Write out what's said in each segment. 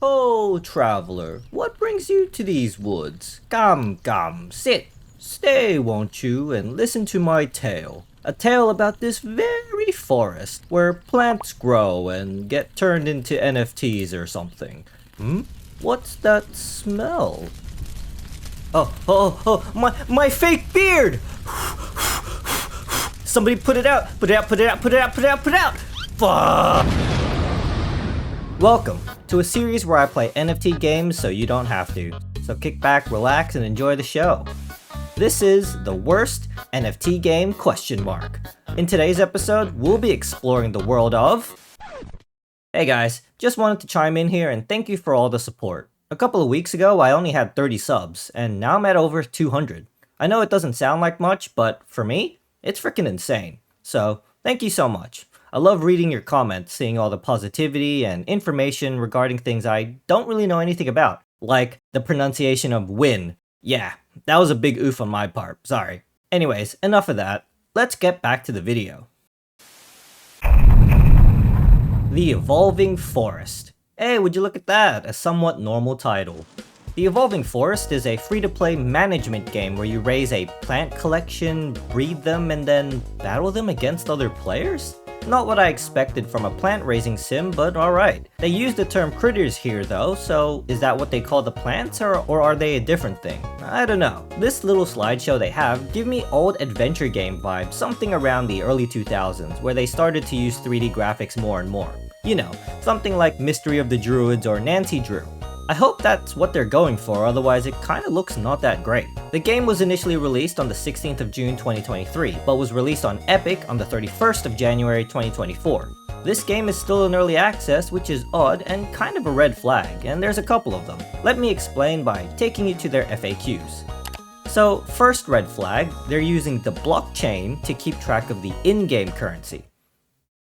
Ho, traveler, what brings you to these woods? Come, sit, stay, won't you, and listen to my tale. A tale about this very forest where plants grow and get turned into NFTs or something. What's that smell? My fake beard! Somebody put it out! Put it out! Fuck! Welcome to a series where I play NFT games so you don't have to. So kick back, relax, and enjoy the show. This is the worst NFT game ? In today's episode, we'll be exploring the world of... Hey guys, just wanted to chime in here and thank you for all the support. A couple of weeks ago, I only had 30 subs, and now I'm at over 200. I know it doesn't sound like much, but for me, it's freaking insane. So, thank you so much. I love reading your comments, seeing all the positivity and information regarding things I don't really know anything about, like the pronunciation of win. Yeah, that was a big oof on my part, sorry. Anyways, enough of that. Let's get back to the video. The Evolving Forest. Hey, would you look at that? A somewhat normal title. The Evolving Forest is a free-to-play management game where you raise a plant collection, breed them, and then battle them against other players? Not what I expected from a plant-raising sim, but alright. They use the term critters here though, so is that what they call the plants, or are they a different thing? I don't know. This little slideshow they have give me old adventure game vibes, something around the early 2000s, where they started to use 3D graphics more and more. You know, something like Mystery of the Druids or Nancy Drew. I hope that's what they're going for, otherwise it kinda looks not that great. The game was initially released on the 16th of June 2023, but was released on Epic on the 31st of January 2024. This game is still in early access, which is odd and kind of a red flag, and there's a couple of them. Let me explain by taking you to their FAQs. So, first red flag, they're using the blockchain to keep track of the in-game currency.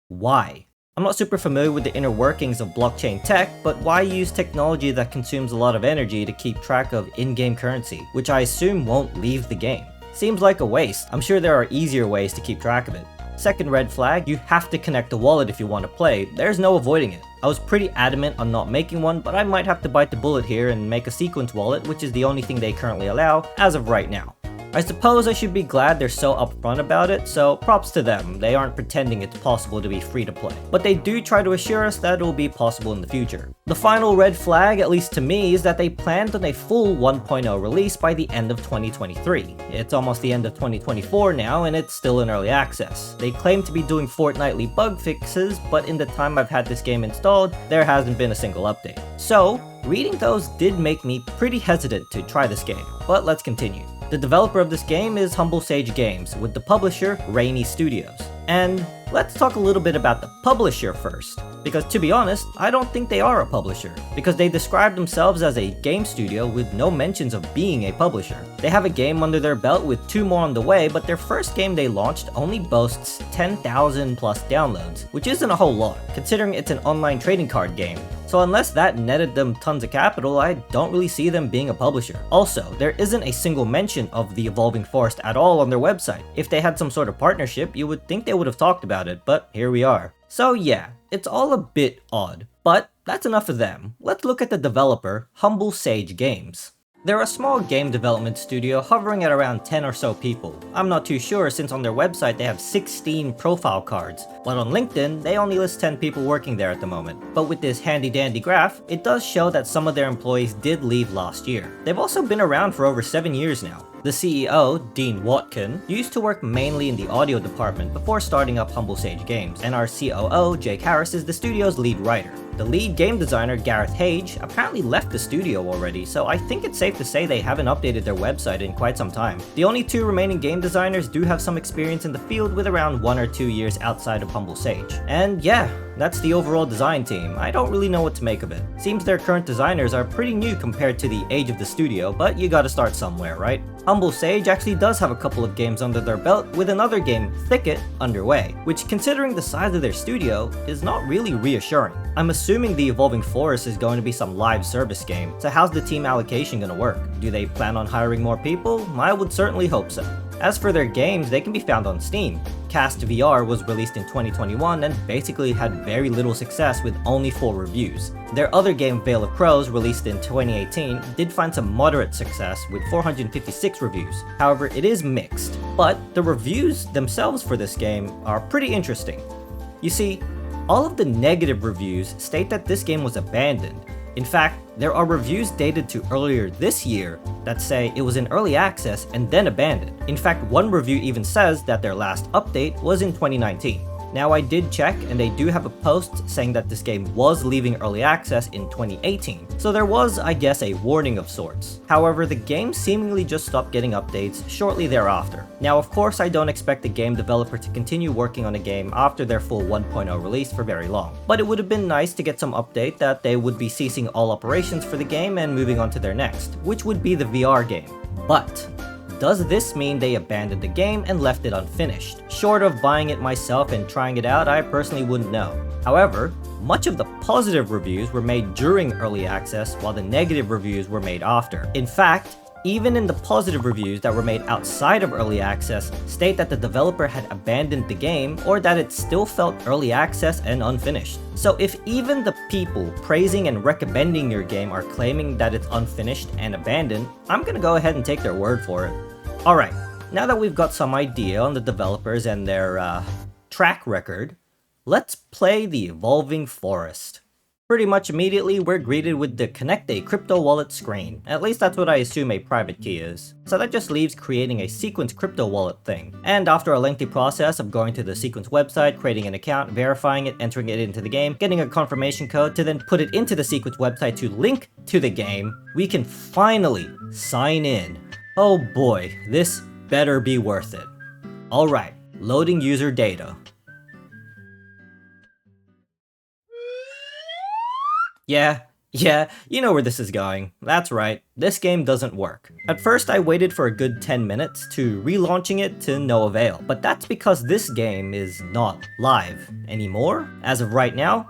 Why? I'm not super familiar with the inner workings of blockchain tech, but why use technology that consumes a lot of energy to keep track of in-game currency, which I assume won't leave the game? Seems like a waste. I'm sure there are easier ways to keep track of it. Second red flag, you have to connect a wallet if you want to play. There's no avoiding it. I was pretty adamant on not making one, but I might have to bite the bullet here and make a sequence wallet, which is the only thing they currently allow as of right now. I suppose I should be glad they're so upfront about it, so props to them, they aren't pretending it's possible to be free to play. But they do try to assure us that it will be possible in the future. The final red flag, at least to me, is that they planned on a full 1.0 release by the end of 2023. It's almost the end of 2024 now, and it's still in early access. They claim to be doing fortnightly bug fixes, but in the time I've had this game installed, there hasn't been a single update. So, reading those did make me pretty hesitant to try this game, but let's continue. The developer of this game is Humble Sage Games, with the publisher Rainy Studios. And let's talk a little bit about the publisher first, because to be honest, I don't think they are a publisher, because they describe themselves as a game studio with no mentions of being a publisher. They have a game under their belt with 2 more on the way, but their first game they launched only boasts 10,000 plus downloads, which isn't a whole lot, considering it's an online trading card game. So unless that netted them tons of capital, I don't really see them being a publisher. Also, there isn't a single mention of the Evolving Forest at all on their website. If they had some sort of partnership, you would think they would have talked about it, but here we are. So yeah, it's all a bit odd. But that's enough of them. Let's look at the developer, Humble Sage Games. They're a small game development studio hovering at around 10 or so people. I'm not too sure since on their website they have 16 profile cards, but on LinkedIn they only list 10 people working there at the moment. But with this handy dandy graph, it does show that some of their employees did leave last year. They've also been around for over 7 years now. The CEO, Dean Watkin, used to work mainly in the audio department before starting up Humble Sage Games, and our COO, Jake Harris, is the studio's lead writer. The lead game designer, Gareth Hage, apparently left the studio already, so I think it's safe to say they haven't updated their website in quite some time. The only 2 remaining game designers do have some experience in the field with around 1 or 2 years outside of Humble Sage. And yeah, that's the overall design team. I don't really know what to make of it. Seems their current designers are pretty new compared to the age of the studio, but you gotta start somewhere, right? Humble Sage actually does have a couple of games under their belt, with another game, Thicket, underway, which considering the size of their studio, is not really reassuring. I'm assuming the Evolving Forest is going to be some live service game, so how's the team allocation gonna work? Do they plan on hiring more people? I would certainly hope so. As for their games, they can be found on Steam. Cast VR was released in 2021 and basically had very little success with only 4 reviews. Their other game, Veil of Crows, released in 2018, did find some moderate success with 456 reviews. However, it is mixed, but the reviews themselves for this game are pretty interesting. You see, all of the negative reviews state that this game was abandoned. In fact, there are reviews dated to earlier this year that say it was in early access and then abandoned. In fact, one review even says that their last update was in 2019. Now, I did check and they do have a post saying that this game was leaving early access in 2018, so there was, I guess, a warning of sorts. However, the game seemingly just stopped getting updates shortly thereafter. Now, of course, I don't expect the game developer to continue working on a game after their full 1.0 release for very long, but it would have been nice to get some update that they would be ceasing all operations for the game and moving on to their next, which would be the VR game. But does this mean they abandoned the game and left it unfinished? Short of buying it myself and trying it out, I personally wouldn't know. However, much of the positive reviews were made during early access while the negative reviews were made after. In fact, even in the positive reviews that were made outside of early access state that the developer had abandoned the game or that it still felt early access and unfinished. So if even the people praising and recommending your game are claiming that it's unfinished and abandoned, I'm gonna go ahead and take their word for it. Alright, now that we've got some idea on the developers and their track record, let's play the Evolving Forest. Pretty much immediately, we're greeted with the Connect a Crypto Wallet screen. At least that's what I assume a private key is. So that just leaves creating a Sequence crypto wallet thing. And after a lengthy process of going to the Sequence website, creating an account, verifying it, entering it into the game, getting a confirmation code to then put it into the Sequence website to link to the game, we can finally sign in. Oh boy, this better be worth it. Alright, loading user data. Yeah, you know where this is going. That's right, this game doesn't work. At first I waited for a good 10 minutes to relaunching it to no avail, but that's because this game is not live anymore as of right now.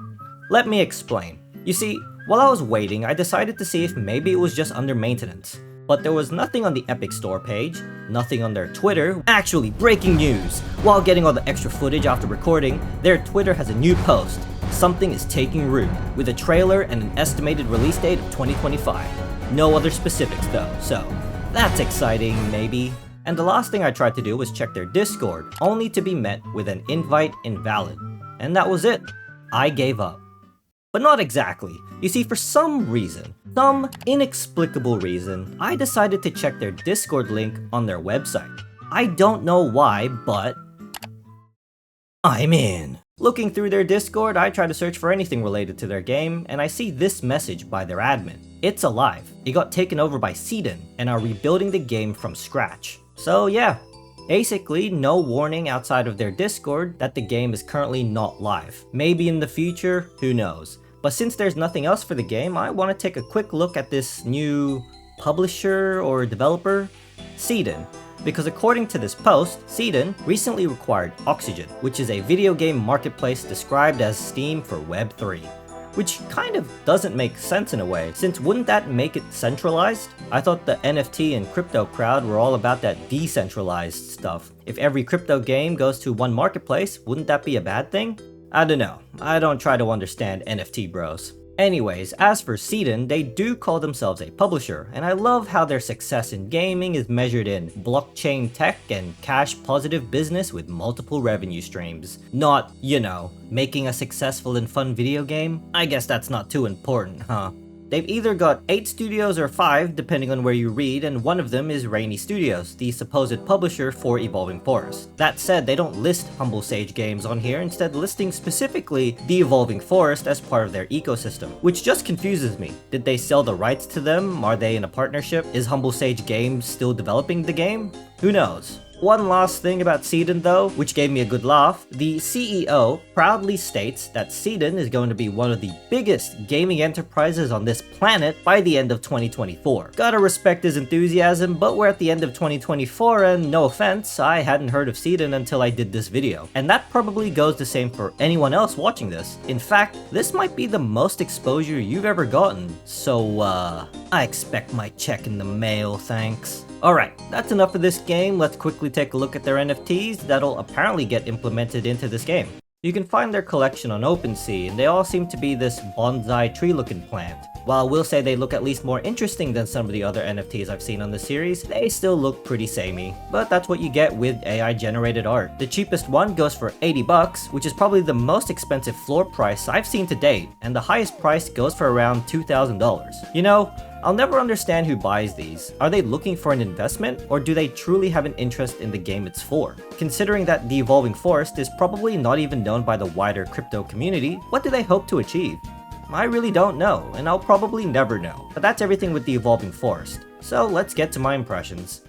Let me explain. You see, while I was waiting, I decided to see if maybe it was just under maintenance. But there was nothing on the Epic Store page, nothing on their Twitter. Actually, breaking news! While getting all the extra footage after recording, their Twitter has a new post. Something is taking root, with a trailer and an estimated release date of 2025. No other specifics though, so that's exciting, maybe. And the last thing I tried to do was check their Discord, only to be met with an invite invalid. And that was it. I gave up. But not exactly. You see, for some reason, some inexplicable reason, I decided to check their Discord link on their website. I don't know why, but I'm in. Looking through their Discord, I try to search for anything related to their game, and I see this message by their admin. It's alive. It got taken over by Seedon, and are rebuilding the game from scratch. So yeah, basically no warning outside of their Discord that the game is currently not live. Maybe in the future, who knows. But since there's nothing else for the game, I want to take a quick look at this new publisher or developer, Seedon. Because according to this post, Seedon recently acquired Oxygen, which is a video game marketplace described as Steam for Web3. Which kind of doesn't make sense in a way, since wouldn't that make it centralized? I thought the NFT and crypto crowd were all about that decentralized stuff. If every crypto game goes to one marketplace, wouldn't that be a bad thing? I don't know. I don't try to understand NFT bros. Anyways, as for Seedon, they do call themselves a publisher, and I love how their success in gaming is measured in blockchain tech and cash-positive business with multiple revenue streams. Not, you know, making a successful and fun video game? I guess that's not too important, huh? They've either got 8 studios or 5, depending on where you read, and one of them is Rainy Studios, the supposed publisher for Evolving Forest. That said, they don't list Humble Sage games on here, instead listing specifically the Evolving Forest as part of their ecosystem, which just confuses me. Did they sell the rights to them? Are they in a partnership? Is Humble Sage Games still developing the game? Who knows? One last thing about Seedon though, which gave me a good laugh, the CEO proudly states that Seedon is going to be one of the biggest gaming enterprises on this planet by the end of 2024. Gotta respect his enthusiasm, but we're at the end of 2024 and no offense, I hadn't heard of Seedon until I did this video. And that probably goes the same for anyone else watching this. In fact, this might be the most exposure you've ever gotten, so I expect my check in the mail, thanks. Alright, that's enough for this game. Let's quickly take a look at their NFTs that'll apparently get implemented into this game. You can find their collection on OpenSea, and they all seem to be this bonsai tree looking plant. While I will say they look at least more interesting than some of the other NFTs I've seen on the series, they still look pretty samey. But that's what you get with AI generated art. The cheapest one goes for 80 bucks, which is probably the most expensive floor price I've seen to date, and the highest price goes for around $2,000. You know, I'll never understand who buys these. Are they looking for an investment, or do they truly have an interest in the game it's for? Considering that The Evolving Forest is probably not even known by the wider crypto community, what do they hope to achieve? I really don't know, and I'll probably never know. But that's everything with The Evolving Forest. So let's get to my impressions.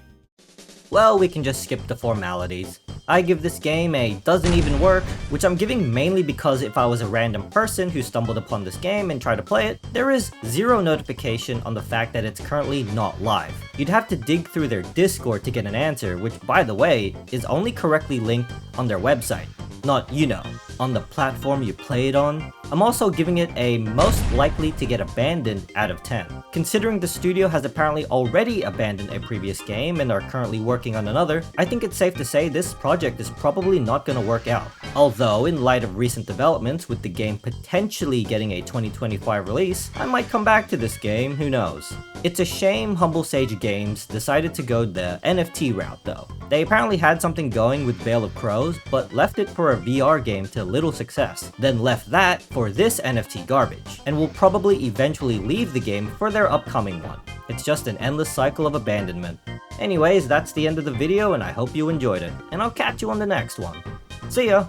Well, we can just skip the formalities. I give this game a doesn't even work, which I'm giving mainly because if I was a random person who stumbled upon this game and tried to play it, there is zero notification on the fact that it's currently not live. You'd have to dig through their Discord to get an answer, which by the way, is only correctly linked on their website. Not, you know, on the platform you play it on. I'm also giving it a most likely to get abandoned out of 10. Considering the studio has apparently already abandoned a previous game and are currently working on another, I think it's safe to say this project is probably not gonna work out. Although, in light of recent developments with the game potentially getting a 2025 release, I might come back to this game, who knows. It's a shame Humble Sage Games decided to go the NFT route though. They apparently had something going with Veil of Crows, but left it for a VR game to little success, then left that for this NFT garbage, and will probably eventually leave the game for their upcoming one. It's just an endless cycle of abandonment. Anyways, that's the end of the video and I hope you enjoyed it, and I'll catch you on the next one. See ya!